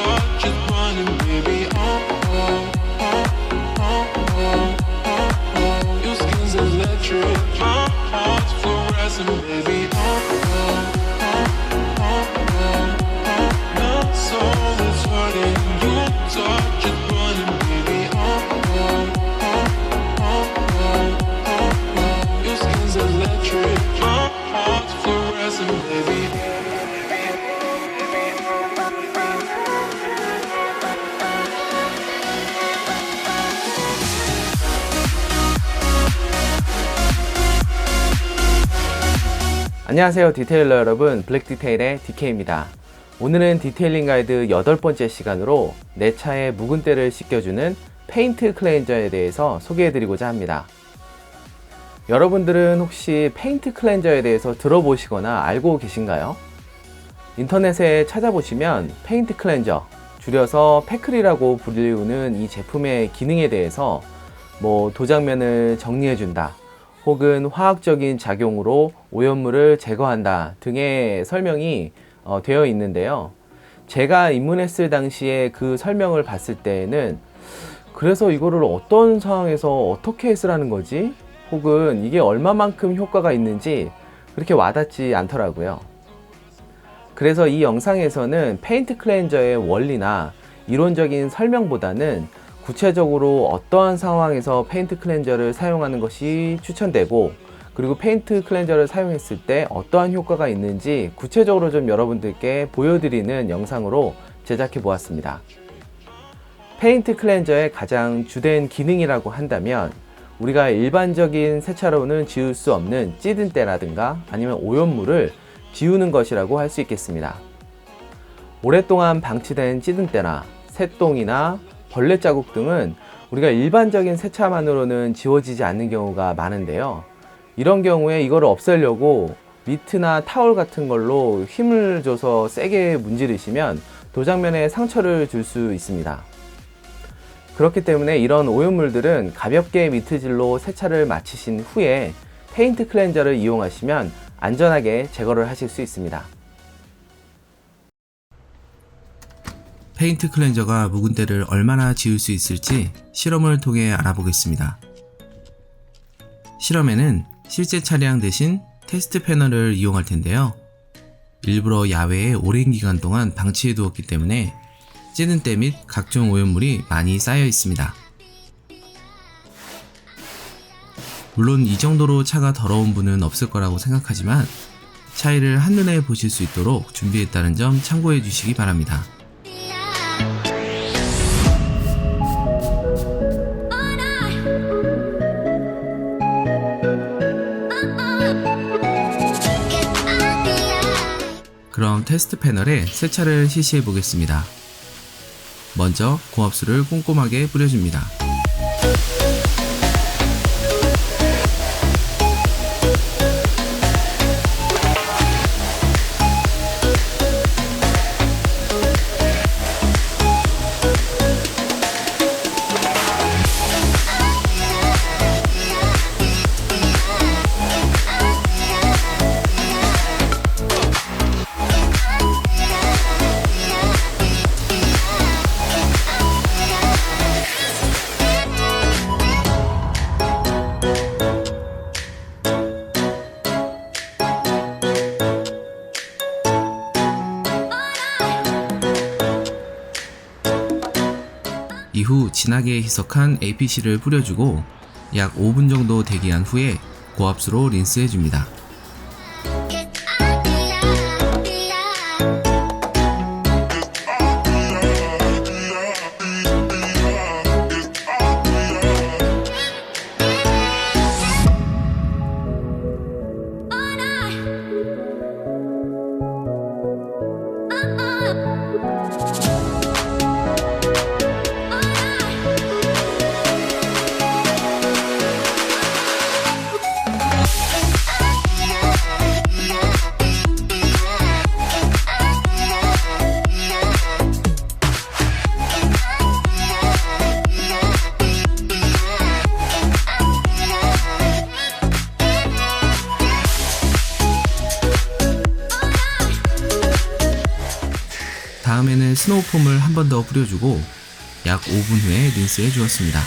touch is burning, baby. Your skin's electric, my heart's fluorescent, baby. My soul is hurting, your touch is burning, baby. Your skin's electric, my heart's fluorescent, baby. 안녕하세요 디테일러 여러분, 블랙디테일의 DK입니다. 오늘은 디테일링 가이드 8번째 시간으로 내 차에 묵은 때를 씻겨주는 페인트 클렌저에 대해서 소개해드리고자 합니다. 여러분들은 혹시 페인트 클렌저에 대해서 들어보시거나 알고 계신가요? 인터넷에 찾아보시면 페인트 클렌저, 줄여서 패클이라고 불리우는 이 제품의 기능에 대해서 도장면을 정리해준다, 혹은 화학적인 작용으로 오염물을 제거한다 등의 설명이 되어 있는데요. 제가 입문했을 당시에 그 설명을 봤을 때는 그래서 이거를 어떤 상황에서 어떻게 쓰라는 거지? 혹은 이게 얼마만큼 효과가 있는지 그렇게 와닿지 않더라고요. 그래서 이 영상에서는 페인트 클렌저의 원리나 이론적인 설명보다는 구체적으로 어떠한 상황에서 페인트 클렌저를 사용하는 것이 추천되고, 그리고 페인트 클렌저를 사용했을 때 어떠한 효과가 있는지 구체적으로 좀 여러분들께 보여드리는 영상으로 제작해 보았습니다. 페인트 클렌저의 가장 주된 기능이라고 한다면 우리가 일반적인 세차로는 지울 수 없는 찌든 때라든가 아니면 오염물을 지우는 것이라고 할 수 있겠습니다. 오랫동안 방치된 찌든 때나 새똥이나 벌레 자국 등은 우리가 일반적인 세차만으로는 지워지지 않는 경우가 많은데요. 이런 경우에 이거를 없애려고 미트나 타월 같은 걸로 힘을 줘서 세게 문지르시면 도장면에 상처를 줄 수 있습니다. 그렇기 때문에 이런 오염물들은 가볍게 미트질로 세차를 마치신 후에 페인트 클렌저를 이용하시면 안전하게 제거를 하실 수 있습니다. 페인트 클렌저가 묵은 때를 얼마나 지울 수 있을지 실험을 통해 알아보겠습니다. 실험에는 실제 차량 대신 테스트 패널을 이용할 텐데요. 일부러 야외에 오랜 기간 동안 방치해 두었기 때문에 찌든 때 및 각종 오염물이 많이 쌓여 있습니다. 물론 이 정도로 차가 더러운 분은 없을 거라고 생각하지만 차이를 한눈에 보실 수 있도록 준비했다는 점 참고해 주시기 바랍니다. 그럼 테스트 패널에 세차를 실시해 보겠습니다. 먼저 고압수를 꼼꼼하게 뿌려줍니다. 이후 진하게 희석한 APC를 뿌려주고 약 5분 정도 대기한 후에 고압수로 린스해줍니다. 스노우폼을 한 번 더 뿌려주고 약 5분 후에 린스해 주었습니다.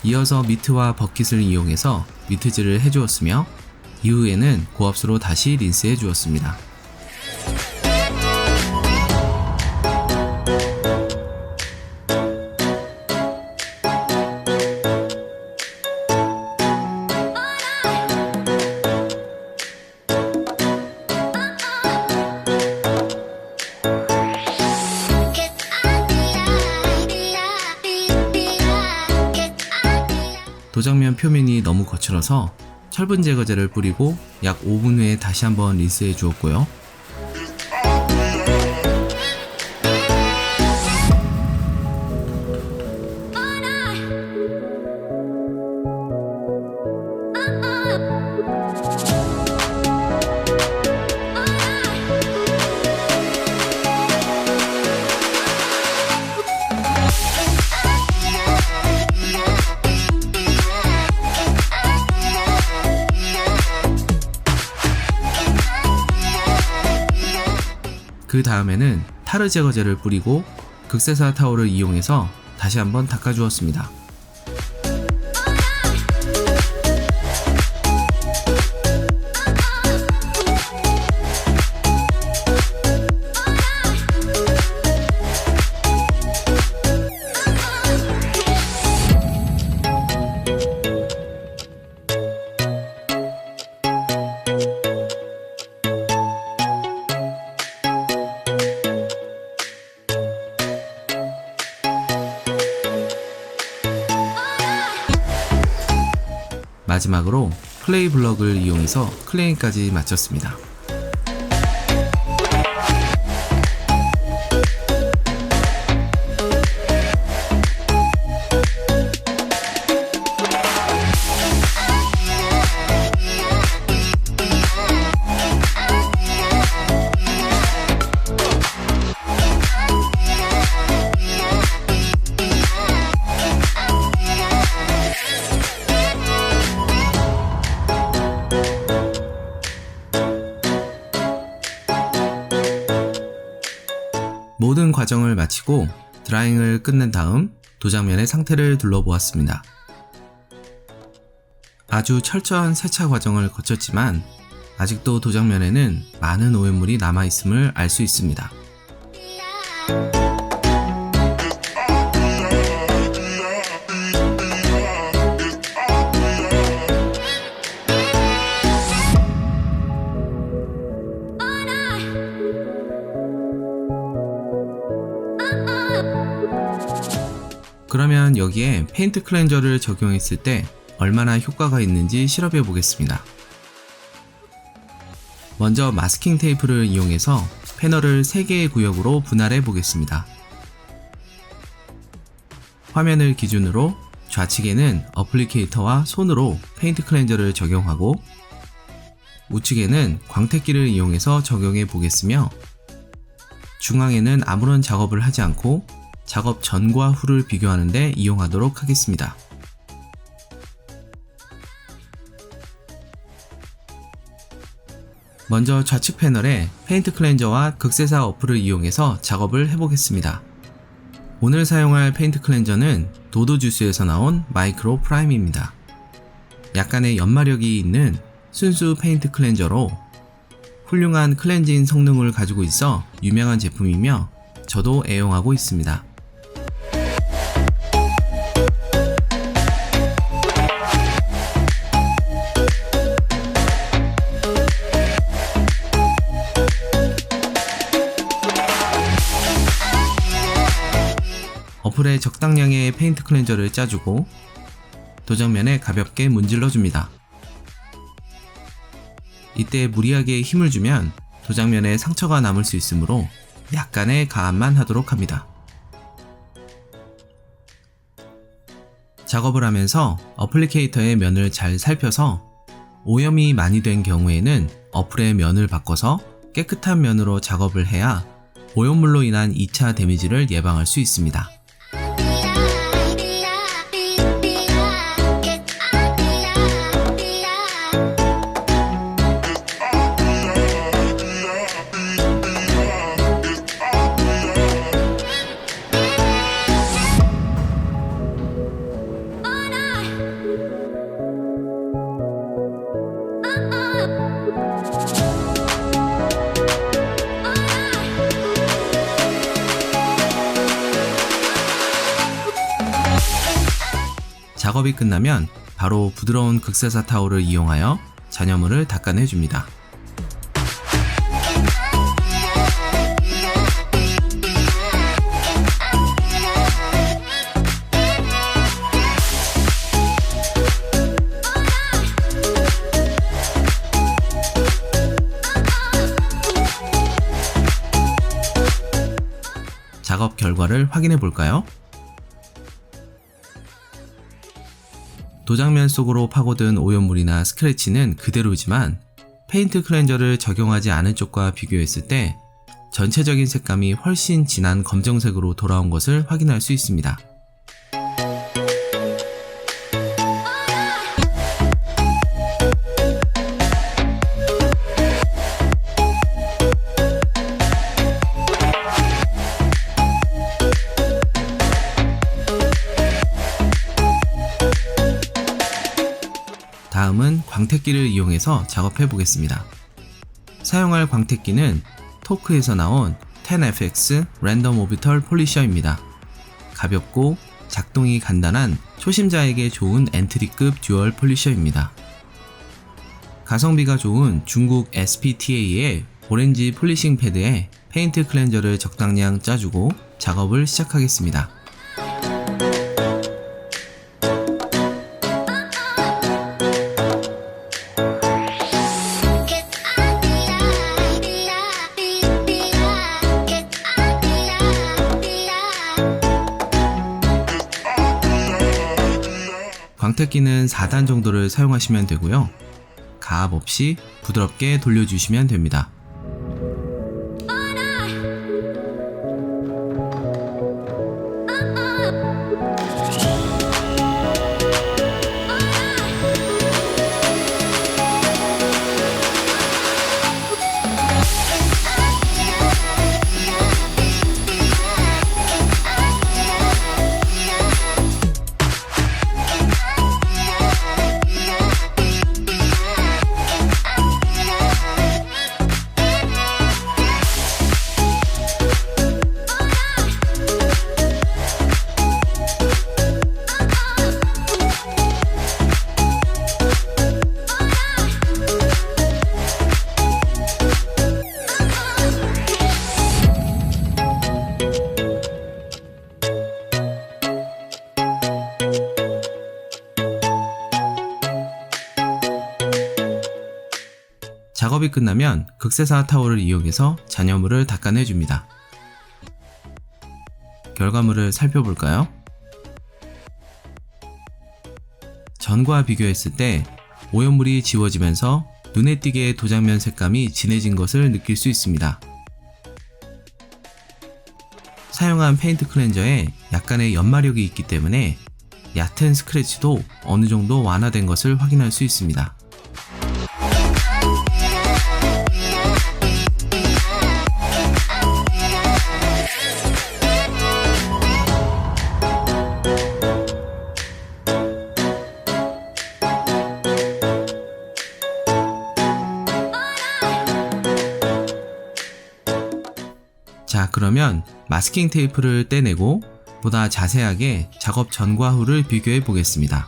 이어서 미트와 버킷을 이용해서 미트질을 해주었으며 이후에는 고압수로 다시 린스해 주었습니다. 도장면 표면이 너무 거칠어서 철분 제거제를 뿌리고 약 5분 후에 다시 한번 린스해 주었고요. 그 다음에는 타르 제거제를 뿌리고 극세사 타올을 이용해서 다시 한번 닦아주었습니다. 마지막으로 클레이 블럭을 이용해서 클레인까지 마쳤습니다. 모든 과정을 마치고 드라잉을 끝낸 다음 도장면의 상태를 둘러보았습니다. 아주 철저한 세차 과정을 거쳤지만 아직도 도장면에는 많은 오염물이 남아있음을 알 수 있습니다. 그러면 여기에 페인트 클렌저를 적용했을 때 얼마나 효과가 있는지 실험해 보겠습니다. 먼저 마스킹 테이프를 이용해서 패널을 3개의 구역으로 분할해 보겠습니다. 화면을 기준으로 좌측에는 어플리케이터와 손으로 페인트 클렌저를 적용하고 우측에는 광택기를 이용해서 적용해 보겠으며 중앙에는 아무런 작업을 하지 않고 작업 전과 후를 비교하는 데 이용하도록 하겠습니다. 먼저 좌측 패널에 페인트 클렌저와 극세사 어플을 이용해서 작업을 해보겠습니다. 오늘 사용할 페인트 클렌저는 도도주스에서 나온 마이크로 프라임입니다. 약간의 연마력이 있는 순수 페인트 클렌저로 훌륭한 클렌징 성능을 가지고 있어 유명한 제품이며 저도 애용하고 있습니다. 어플에 적당량의 페인트 클렌저를 짜주고 도장면에 가볍게 문질러줍니다. 이때 무리하게 힘을 주면 도장면에 상처가 남을 수 있으므로 약간의 가압만 하도록 합니다. 작업을 하면서 어플리케이터의 면을 잘 살펴서 오염이 많이 된 경우에는 어플의 면을 바꿔서 깨끗한 면으로 작업을 해야 오염물로 인한 2차 데미지를 예방할 수 있습니다. 작업이 끝나면 바로 부드러운 극세사 타올을 이용하여 잔여물을 닦아내줍니다. 작업 결과를 확인해 볼까요? 도장면 속으로 파고든 오염물이나 스크래치는 그대로지만 페인트 클렌저를 적용하지 않은 쪽과 비교했을 때 전체적인 색감이 훨씬 진한 검정색으로 돌아온 것을 확인할 수 있습니다. 다음은 광택기를 이용해서 작업해 보겠습니다. 사용할 광택기는 토크에서 나온 10FX 랜덤 오비털 폴리셔입니다. 가볍고 작동이 간단한 초심자에게 좋은 엔트리급 듀얼 폴리셔입니다. 가성비가 좋은 중국 SPTA의 오렌지 폴리싱 패드에 페인트 클렌저를 적당량 짜주고 작업을 시작하겠습니다. 광택기는 4단 정도를 사용하시면 되고요. 가압 없이 부드럽게 돌려주시면 됩니다. 작업이 끝나면 극세사 타올을 이용해서 잔여물을 닦아내줍니다. 결과물을 살펴볼까요? 전과 비교했을 때 오염물이 지워지면서 눈에 띄게 도장면 색감이 진해진 것을 느낄 수 있습니다. 사용한 페인트 클렌저에 약간의 연마력이 있기 때문에 얕은 스크래치도 어느 정도 완화된 것을 확인할 수 있습니다. 자, 그러면 마스킹 테이프를 떼내고 보다 자세하게 작업 전과 후를 비교해 보겠습니다.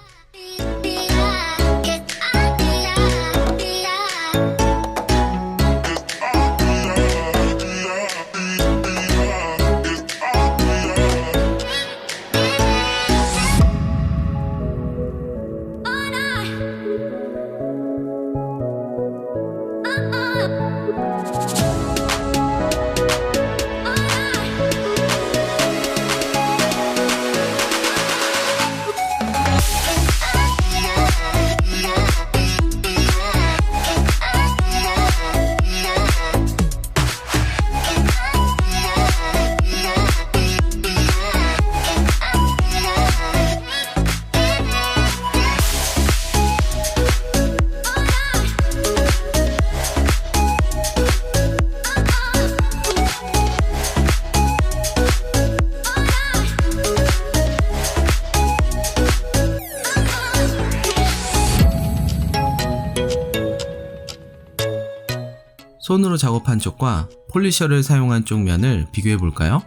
손으로 작업한 쪽과 폴리셔를 사용한 쪽 면을 비교해 볼까요?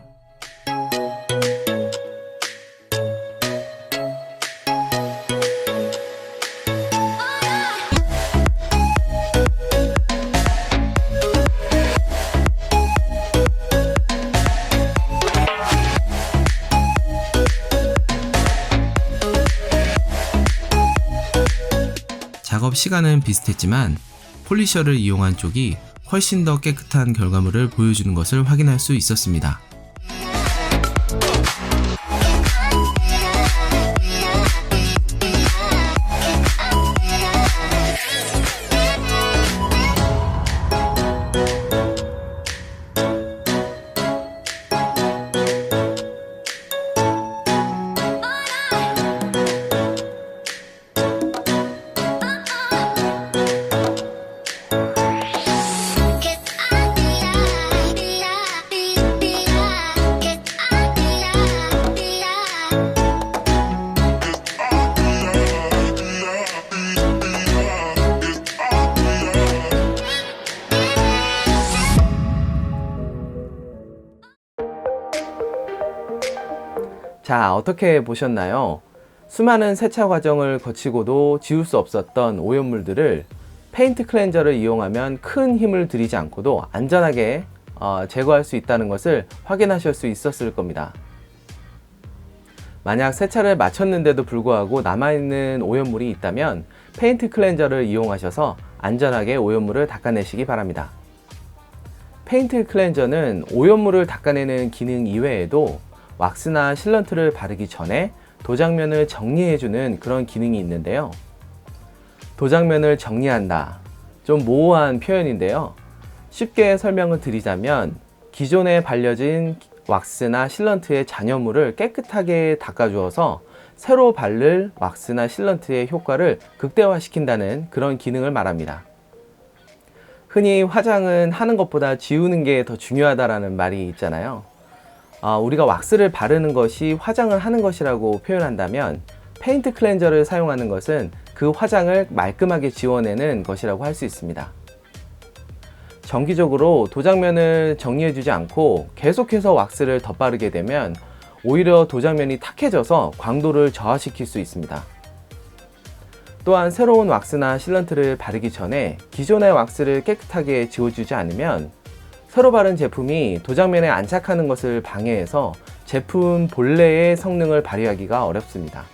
작업 시간은 비슷했지만 폴리셔를 이용한 쪽이 훨씬 더 깨끗한 결과물을 보여주는 것을 확인할 수 있었습니다. 자, 어떻게 보셨나요? 수많은 세차 과정을 거치고도 지울 수 없었던 오염물들을 페인트 클렌저를 이용하면 큰 힘을 들이지 않고도 안전하게 제거할 수 있다는 것을 확인하실 수 있었을 겁니다. 만약 세차를 마쳤는데도 불구하고 남아있는 오염물이 있다면 페인트 클렌저를 이용하셔서 안전하게 오염물을 닦아내시기 바랍니다. 페인트 클렌저는 오염물을 닦아내는 기능 이외에도 왁스나 실런트를 바르기 전에 도장면을 정리해주는 그런 기능이 있는데요. 도장면을 정리한다. 좀 모호한 표현인데요. 쉽게 설명을 드리자면 기존에 발려진 왁스나 실런트의 잔여물을 깨끗하게 닦아주어서 새로 바를 왁스나 실런트의 효과를 극대화시킨다는 그런 기능을 말합니다. 흔히 화장은 하는 것보다 지우는 게 더 중요하다라는 말이 있잖아요. 우리가 왁스를 바르는 것이 화장을 하는 것이라고 표현한다면 페인트 클렌저를 사용하는 것은 그 화장을 말끔하게 지워내는 것이라고 할 수 있습니다. 정기적으로 도장면을 정리해주지 않고 계속해서 왁스를 덧바르게 되면 오히려 도장면이 탁해져서 광도를 저하시킬 수 있습니다. 또한 새로운 왁스나 실런트를 바르기 전에 기존의 왁스를 깨끗하게 지워주지 않으면 새로 바른 제품이 도장면에 안착하는 것을 방해해서 제품 본래의 성능을 발휘하기가 어렵습니다.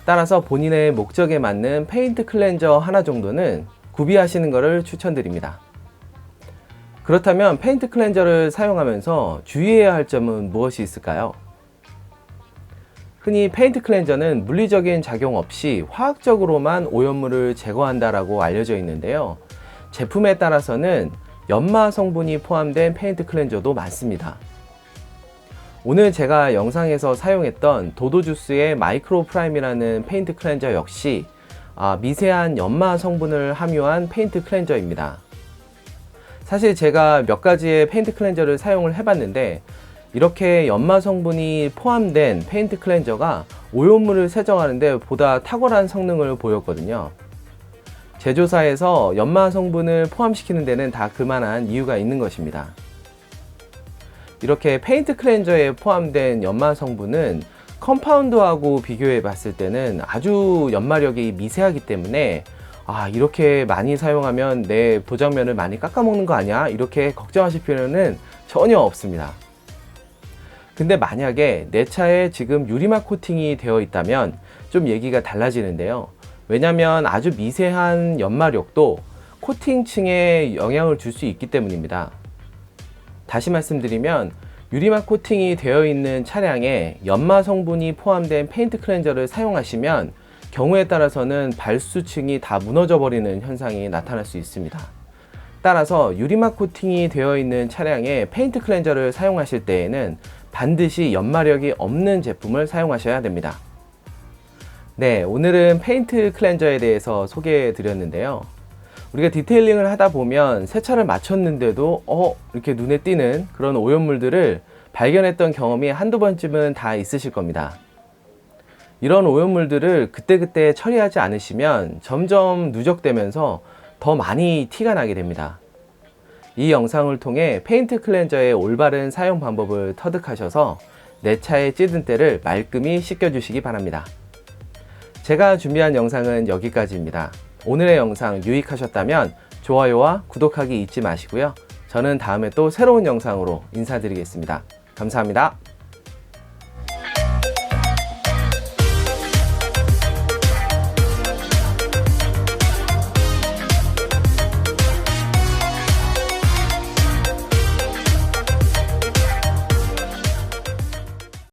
따라서 본인의 목적에 맞는 페인트 클렌저 하나 정도는 구비하시는 것을 추천드립니다. 그렇다면 페인트 클렌저를 사용하면서 주의해야 할 점은 무엇이 있을까요? 흔히 페인트 클렌저는 물리적인 작용 없이 화학적으로만 오염물을 제거한다라고 알려져 있는데요. 제품에 따라서는 연마 성분이 포함된 페인트 클렌저도 많습니다. 오늘 제가 영상에서 사용했던 도도주스의 마이크로 프라임이라는 페인트 클렌저 역시 미세한 연마 성분을 함유한 페인트 클렌저입니다. 사실 제가 몇 가지의 페인트 클렌저를 사용을 해봤는데 이렇게 연마 성분이 포함된 페인트 클렌저가 오염물을 세정하는데 보다 탁월한 성능을 보였거든요. 제조사에서 연마 성분을 포함시키는 데는 다 그만한 이유가 있는 것입니다. 이렇게 페인트 클렌저에 포함된 연마 성분은 컴파운드하고 비교해 봤을 때는 아주 연마력이 미세하기 때문에 이렇게 많이 사용하면 내 도장면을 많이 깎아먹는 거 아니야? 이렇게 걱정하실 필요는 전혀 없습니다. 근데 만약에 내 차에 지금 유리막 코팅이 되어 있다면 좀 얘기가 달라지는데요. 왜냐하면 아주 미세한 연마력도 코팅층에 영향을 줄 수 있기 때문입니다. 다시 말씀드리면 유리막 코팅이 되어 있는 차량에 연마 성분이 포함된 페인트 클렌저를 사용하시면 경우에 따라서는 발수층이 다 무너져 버리는 현상이 나타날 수 있습니다. 따라서 유리막 코팅이 되어 있는 차량에 페인트 클렌저를 사용하실 때에는 반드시 연마력이 없는 제품을 사용하셔야 됩니다. 네, 오늘은 페인트 클렌저에 대해서 소개해 드렸는데요. 우리가 디테일링을 하다 보면 세차를 마쳤는데도 이렇게 눈에 띄는 그런 오염물들을 발견했던 경험이 한두 번쯤은 다 있으실 겁니다. 이런 오염물들을 그때그때 처리하지 않으시면 점점 누적되면서 더 많이 티가 나게 됩니다. 이 영상을 통해 페인트 클렌저의 올바른 사용 방법을 터득하셔서 내 차의 찌든 때를 말끔히 씻겨주시기 바랍니다. 제가 준비한 영상은 여기까지입니다. 오늘의 영상 유익하셨다면 좋아요와 구독하기 잊지 마시고요. 저는 다음에 또 새로운 영상으로 인사드리겠습니다. 감사합니다.